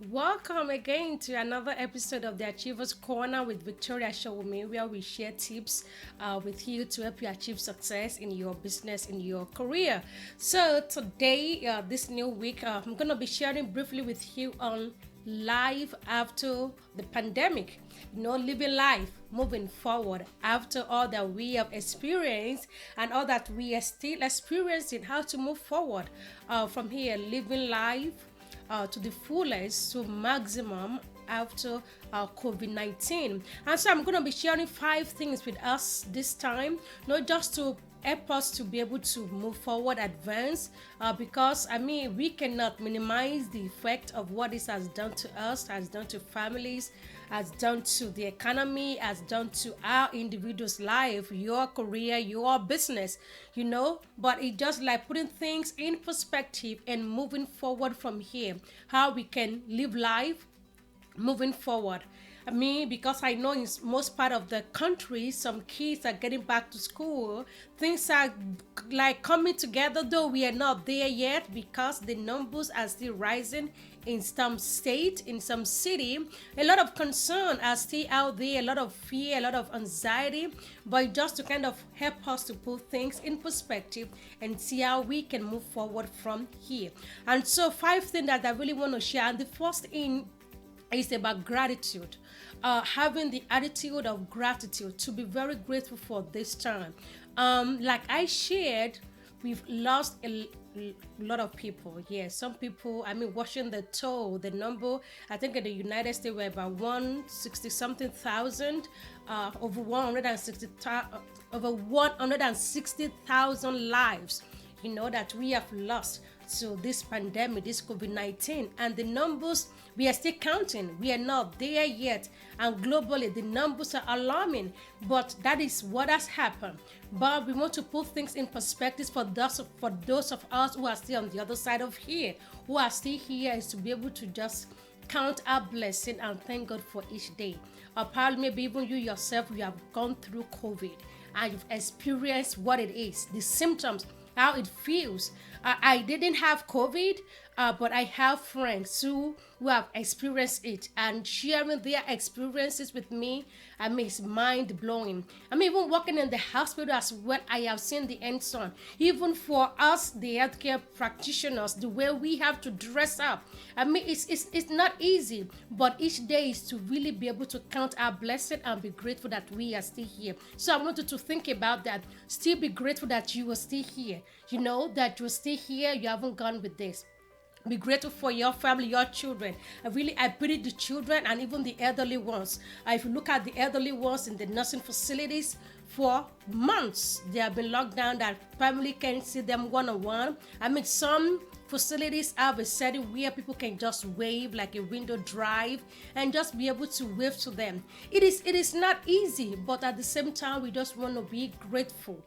Welcome again to another episode of the Achievers Corner with Victoria Shawumi, where we share tips with you to help you achieve success in your business, in your career. So today, this new week, I'm going to be sharing briefly with you on life after the pandemic. Living life, moving forward after all that we have experienced and all that we are still experiencing, how to move forward from here, living life to the fullest, to maximum after COVID-19. And so I'm going to be sharing 5 things with us this time, not just to help us to be able to move forward, advance, because we cannot minimize the effect of what this has done to us, has done to families, has done to the economy, has done to our individual's life, your career, your business, but it's just like putting things in perspective and moving forward from here, how we can live life moving forward. Because I know in most part of the country, some kids are getting back to school. Things are like coming together, though we are not there yet because the numbers are still rising in some state, in some city. A lot of concern are still out there, a lot of fear, a lot of anxiety, but just to kind of help us to put things in perspective and see how we can move forward from here. And so 5 things that I really want to share. And the first in is about gratitude. Having the attitude of gratitude, to be very grateful for this time. Like I shared, we've lost a lot of people. Yeah, some people, watching the toll, the number, I think in the United States were about 160 something thousand, over 160,000 lives, that we have lost to this pandemic, this COVID-19. And the numbers, we are still counting. We are not there yet. And globally, the numbers are alarming. But that is what has happened. But we want to put things in perspective for those of us who are still on the other side of here, who are still here, is to be able to just count our blessing and thank God for each day. Or probably maybe even you yourself, you have gone through COVID and you've experienced what it is, the symptoms, how it feels. I didn't have COVID, but I have friends who have experienced it, and sharing their experiences with me, it's mind blowing. Even working in the hospital as well, I have seen the end on. Even for us, the healthcare practitioners, the way we have to dress up, it's not easy, but each day is to really be able to count our blessing and be grateful that we are still here. So I want you to think about that. Still be grateful that you are still here. That you're still here, you haven't gone with this. Be grateful for your family, your children. I pity the children and even the elderly ones. If you look at the elderly ones in the nursing facilities, for months they have been locked down, that family can't see them one-on-one. Some facilities have a setting where people can just wave, like a window drive, and just be able to wave to them. It is not easy, but at the same time, we just want to be grateful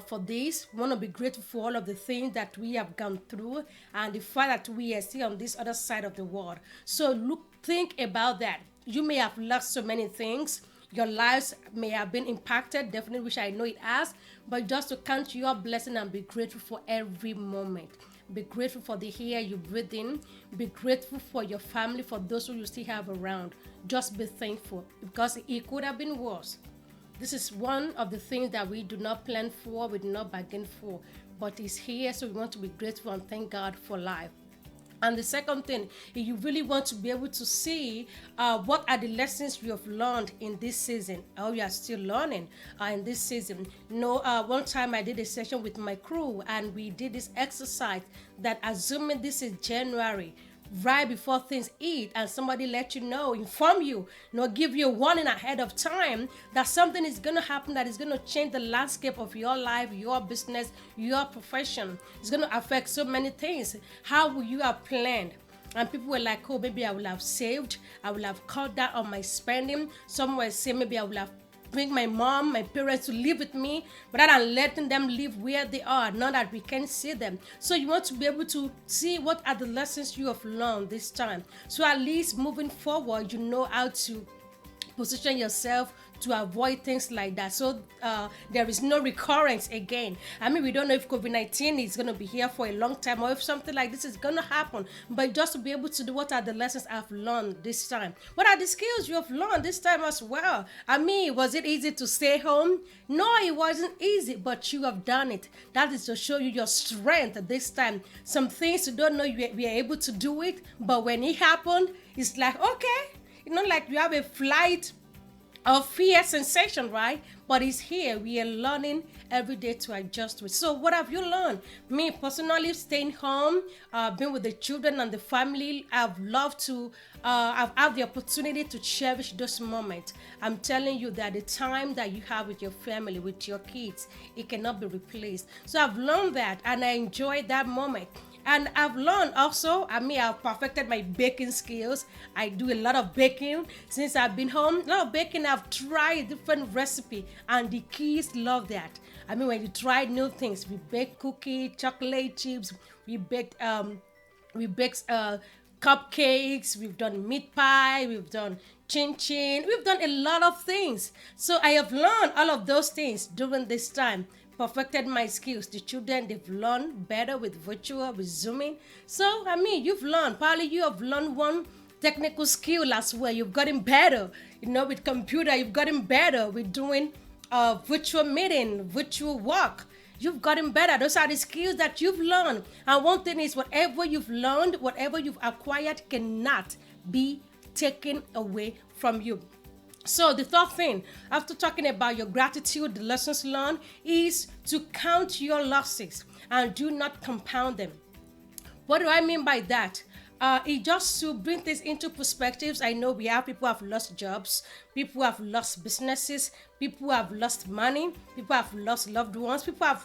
for this. We want to be grateful for all of the things that we have gone through and the fact that we are still on this other side of the world. So think about that. You may have lost so many things. Your lives may have been impacted, definitely, which I know it has, but just to count your blessing and be grateful for every moment. Be grateful for the air you breathe in. Be grateful for your family, for those who you still have around. Just be thankful, because it could have been worse. This is one of the things that we do not plan for, we do not bargain for, but it's here, so we want to be grateful and thank God for life. And the second thing, if you really want to be able to see what are the lessons you have learned in this season, or you are still learning in this season. One time I did a session with my crew, and we did this exercise that, assuming this is January, right before things eat, and somebody let you know, inform you, give you a warning ahead of time that something is going to happen that is going to change the landscape of your life, your business, your profession. It's going to affect so many things. How will you have planned? And people were like, oh, maybe I will have saved, I will have cut down on my spending. Some were saying maybe I will have bring my mom, my parents to live with me, rather than letting them live where they are, now that we can see them. So you want to be able to see what are the lessons you have learned this time. So at least moving forward, you know how to position yourself to avoid things like that. So there is no recurrence again. I mean, we don't know if COVID-19 is going to be here for a long time or if something like this is going to happen. But just to be able to do, what are the lessons I've learned this time? What are the skills you have learned this time as well? I mean, was it easy to stay home? No, it wasn't easy, but you have done it. That is to show you your strength this time. Some things you don't know we are able to do it, but when it happened, it's like, okay, like you have a flight of fear sensation, right? But it's here. We are learning every day to adjust to it. So what have you learned? Me personally, staying home, being with the children and the family. I've had the opportunity to cherish those moments. I'm telling you that the time that you have with your family, with your kids, it cannot be replaced. So I've learned that, and I enjoyed that moment. And I've learned also, I've perfected my baking skills. I do a lot of baking since I've been home. A lot of baking, I've tried different recipe, and the kids love that. When you try new things, we bake cookie, chocolate chips, we baked cupcakes, we've done meat pie, we've done chin chin, we've done a lot of things. So I have learned all of those things during this time. Perfected my skills. The children, they've learned better with virtual, with Zooming. So, you've learned. Probably you have learned one technical skill as well. You've gotten better. With computer, you've gotten better with doing virtual meeting, virtual work. You've gotten better. Those are the skills that you've learned. And one thing is, whatever you've learned, whatever you've acquired cannot be taken away from you. So the third thing, after talking about your gratitude, the lessons learned, is to count your losses and do not compound them. What do I mean by that? It just to bring this into perspectives. I know we have people who have lost jobs, people who have lost businesses, people who have lost money, people who have lost loved ones, people have,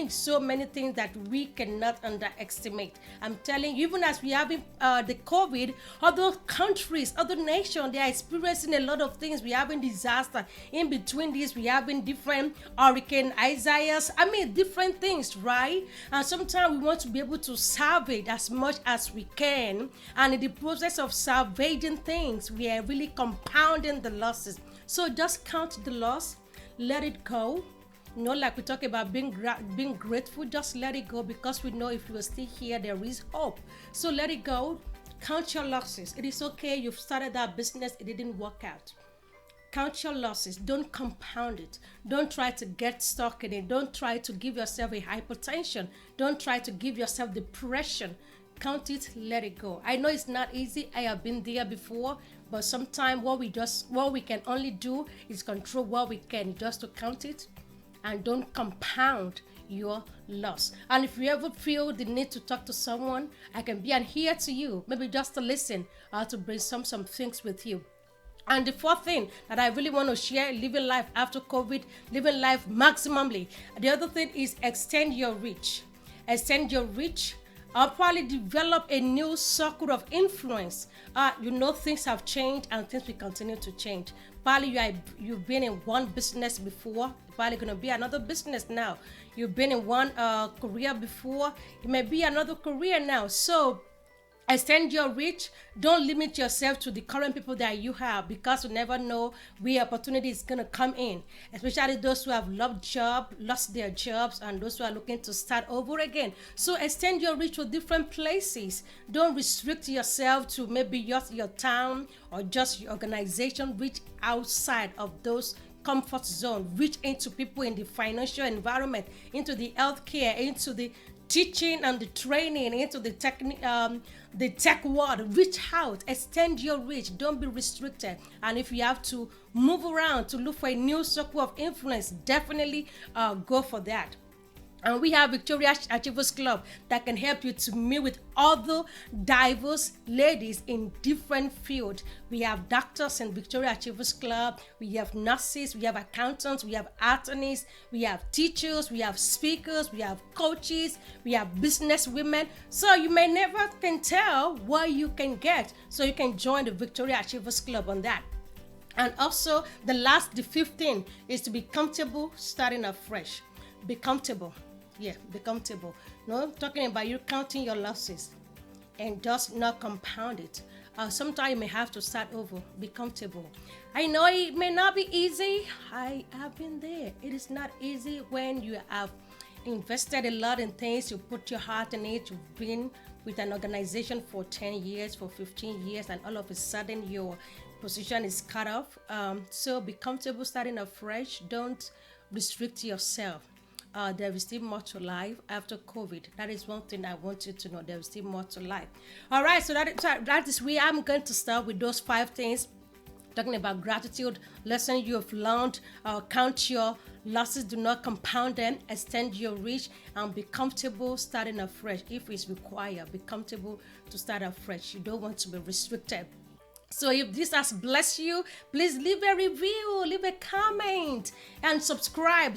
so many things that we cannot underestimate. I'm telling you, even as we have the COVID, other countries, other nations, they are experiencing a lot of things. We are having disaster. In between these, we are having different hurricane Isaiahs. Different things, right? And sometimes we want to be able to salvage as much as we can. And in the process of salvaging things, we are really compounding the losses. So just count the loss, let it go. Like we talk about being grateful, just let it go, because we know if you are still here, there is hope. So let it go. Count your losses. It is okay. You've started that business. It didn't work out. Count your losses. Don't compound it. Don't try to get stuck in it. Don't try to give yourself a hypertension. Don't try to give yourself depression. Count it, let it go. I know it's not easy. I have been there before, but sometimes what we can only do is control what we can, just to count it and don't compound your loss. And if you ever feel the need to talk to someone, I can be an ear to you, maybe just to listen or to bring some things with you. And the fourth thing that I really want to share, living life after COVID, living life maximally. The other thing is extend your reach. Extend your reach. I'll probably develop a new circle of influence. Things have changed and things will continue to change. Probably you've been in one business before. Probably going to be another business now. You've been in one career before. It may be another career now. So extend your reach. Don't limit yourself to the current people that you have, because you never know where opportunity is going to come in, especially those who have lost their jobs, and those who are looking to start over again. So extend your reach to different places. Don't restrict yourself to maybe just your town or just your organization. Reach outside of those comfort zone. Reach into people in the financial environment, into the healthcare, into the teaching and the training, into the tech world. Reach out, extend your reach. Don't be restricted. And if you have to move around to look for a new circle of influence, definitely go for that. And we have Victoria Achievers Club that can help you to meet with other diverse ladies in different fields. We have doctors in Victoria Achievers Club. We have nurses. We have accountants. We have attorneys. We have teachers. We have speakers. We have coaches. We have business women. So you may never can tell what you can get. So you can join the Victoria Achievers Club on that. And also the fifth thing is to be comfortable starting afresh. Be comfortable. Yeah, be comfortable. No, talking about you counting your losses and just not compound it. Sometimes you may have to start over. Be comfortable. I know it may not be easy. I have been there. It is not easy when you have invested a lot in things. You put your heart in it. You've been with an organization for 10 years, for 15 years, and all of a sudden your position is cut off. So be comfortable starting afresh. Don't restrict yourself. There is still more to life after COVID. That is one thing I want you to know. There is still more to life. All right, so that is where I'm going to start with those 5 things. Talking about gratitude, lesson you have learned, count your losses, do not compound them, extend your reach, and be comfortable starting afresh. If it's required, be comfortable to start afresh. You don't want to be restricted. So if this has blessed you, please leave a review, leave a comment, and subscribe.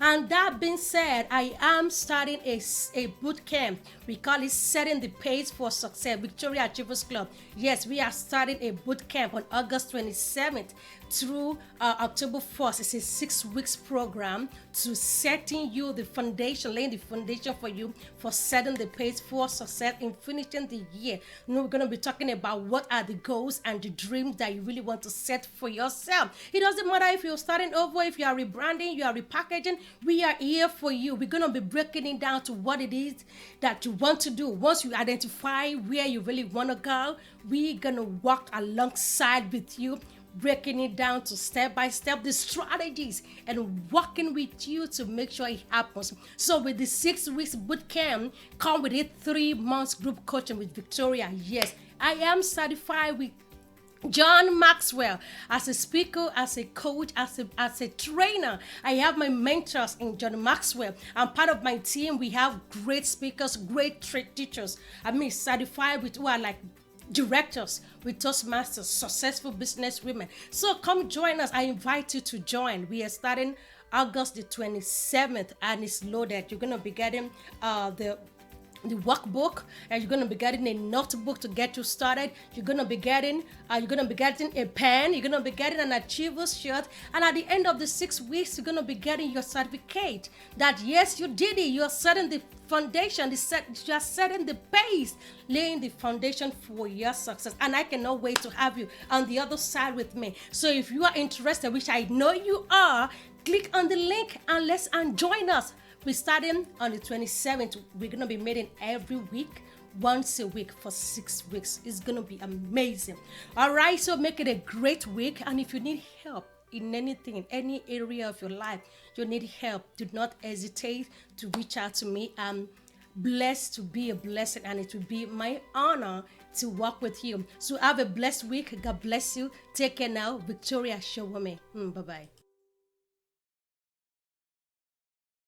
And that being said, I am starting a boot camp. We call it Setting the Pace for Success, Victoria Achievers Club. Yes, we are starting a boot camp on August 27th through October 1st. It's a 6 weeks program to setting you the foundation, laying the foundation for you for setting the pace for success in finishing the year. You know, we're going to be talking about what are the goals and the dreams that you really want to set for yourself. It doesn't matter if you're starting over, if you are rebranding, you are repackaging, we are here for you. We're going to be breaking it down to what it is that you want to do. Once you identify where you really want to go, we're going to walk alongside with you, breaking it down to step by step, the strategies, and working with you to make sure it happens. So with the 6 weeks boot camp, come with it 3 months group coaching with Victoria. Yes, I am certified with John Maxwell as a speaker, as a coach, as a trainer. I have my mentors in John Maxwell. I'm part of my team. We have great speakers, great teachers. I mean, certified with who are like directors with Toastmasters, successful business women. So come join us. I invite you to join. We are starting August the 27th and it's loaded. You're going to be getting the workbook, and you're going to be getting a notebook to get you started. You're going to be getting a pen. You're going to be getting an Achievers shirt, and at the end of the 6 weeks, you're going to be getting your certificate that yes, you did it. You are setting the foundation. You are setting the pace, laying the foundation for your success. And I cannot wait to have you on the other side with me. So if you are interested, which I know you are, click on the link and join us. We're starting on the 27th. We're going to be meeting every week, once a week for 6 weeks. It's going to be amazing. All right, so make it a great week. And if you need help in anything, in any area of your life, you need help, do not hesitate to reach out to me. I'm blessed to be a blessing, and it will be my honor to work with you. So have a blessed week. God bless you. Take care now. Victoria Showome. Bye-bye.